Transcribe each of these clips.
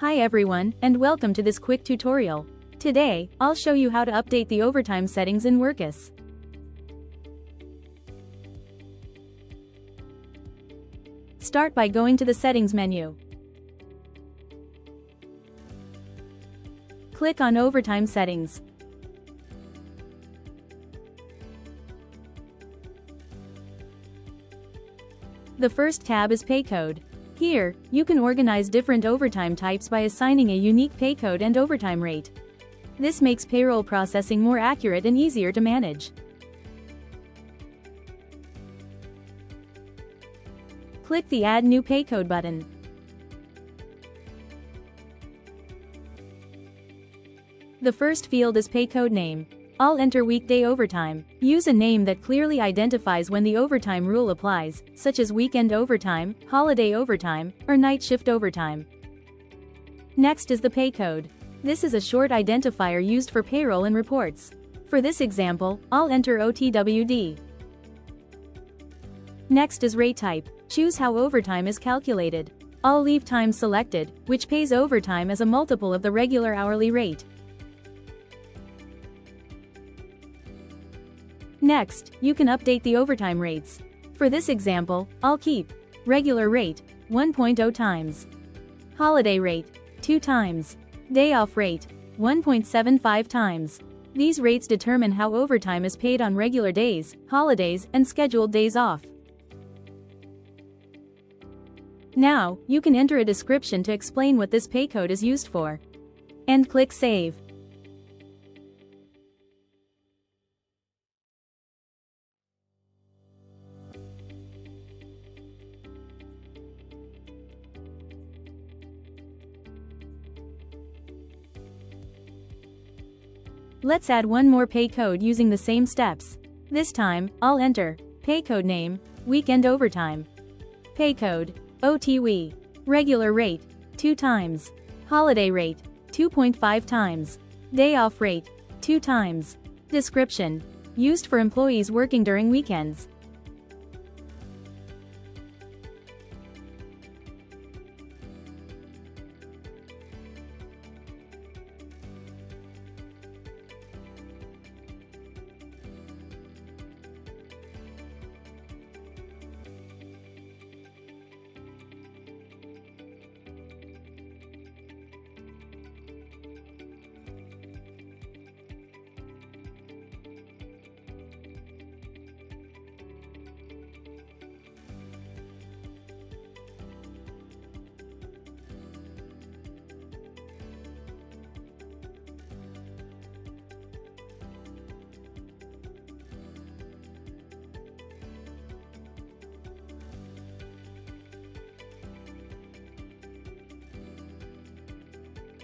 Hi everyone, and welcome to this quick tutorial. Today, I'll show you how to update the overtime settings in Workyss. Start by going to the Settings menu. Click on Overtime Settings. The first tab is Pay Code. Here, you can organize different overtime types by assigning a unique pay code and overtime rate. This makes payroll processing more accurate and easier to manage. Click the Add New Pay Code button. The first field is pay code name. I'll enter weekday overtime. Use a name that clearly identifies when the overtime rule applies, such as weekend overtime, holiday overtime, or night shift overtime. Next is the pay code. This is a short identifier used for payroll and reports. For this example, I'll enter OTWD. Next is rate type. Choose how overtime is calculated. I'll leave time selected, which pays overtime as a multiple of the regular hourly rate. Next, you can update the overtime rates. For this example, I'll keep regular rate 1.0 times, holiday rate 2 times, day off rate 1.75 times. These rates determine how overtime is paid on regular days, holidays, and scheduled days off. Now, you can enter a description to explain what this pay code is used for. And click Save. Let's add one more pay code using the same steps. This time, I'll enter pay code name, weekend overtime. Pay code, OTW. Regular rate, 2 times. Holiday rate, 2.5 times. Day off rate, 2 times. Description, used for employees working during weekends.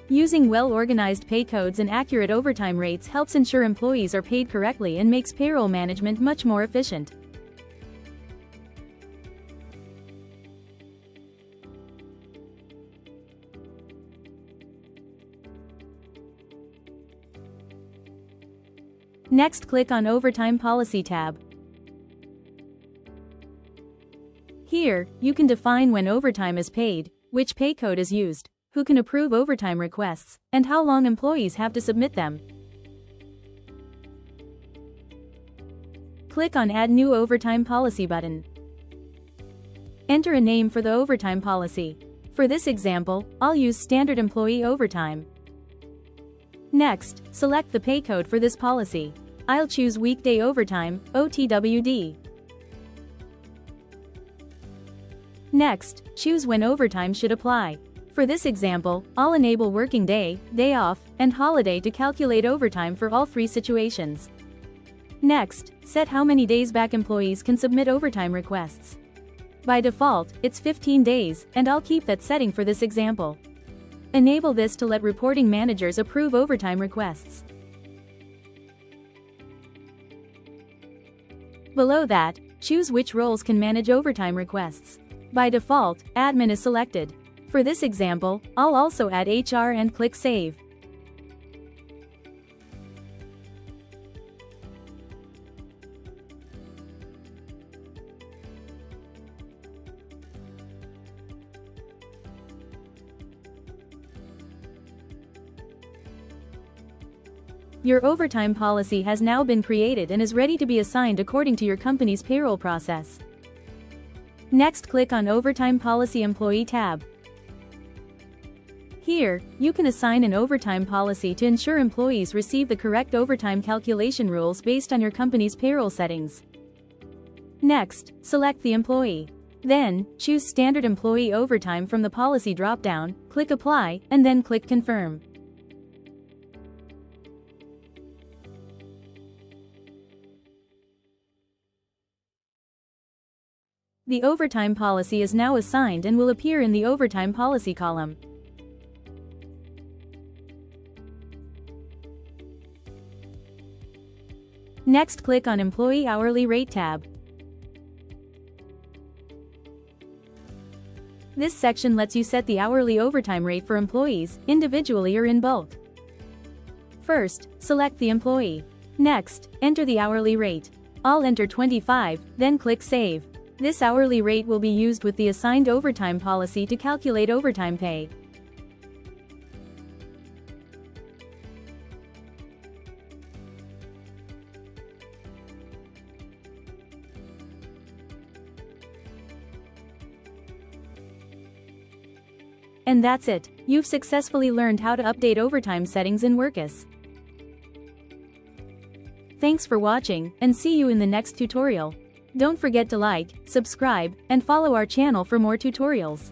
Using well-organized pay codes and accurate overtime rates helps ensure employees are paid correctly and makes payroll management much more efficient. Next, click on Overtime Policy tab. Here, you can define when overtime is paid, which pay code is used, who can approve overtime requests, and how long employees have to submit them. Click on Add New Overtime Policy button. Enter a name for the overtime policy. For this example, I'll use Standard Employee Overtime. Next, select the pay code for this policy. I'll choose Weekday Overtime, OTWD. Next, choose when overtime should apply. For this example, I'll enable working day, day off, and holiday to calculate overtime for all 3 situations. Next, set how many days back employees can submit overtime requests. By default, it's 15 days, and I'll keep that setting for this example. Enable this to let reporting managers approve overtime requests. Below that, choose which roles can manage overtime requests. By default, admin is selected. For this example, I'll also add HR and click Save. Your overtime policy has now been created and is ready to be assigned according to your company's payroll process. Next, click on Overtime Policy Employee tab. Here, you can assign an overtime policy to ensure employees receive the correct overtime calculation rules based on your company's payroll settings. Next, select the employee. Then, choose Standard Employee Overtime from the Policy drop-down, click Apply, and then click Confirm. The overtime policy is now assigned and will appear in the Overtime Policy column. Next, click on Employee Hourly Rate tab. This section lets you set the hourly overtime rate for employees, individually or in bulk. First, select the employee. Next, enter the hourly rate. I'll enter 25, then click Save. This hourly rate will be used with the assigned overtime policy to calculate overtime pay. And that's it. You've successfully learned how to update overtime settings in Workyss. Thanks for watching, and see you in the next tutorial. Don't forget to like, subscribe, and follow our channel for more tutorials.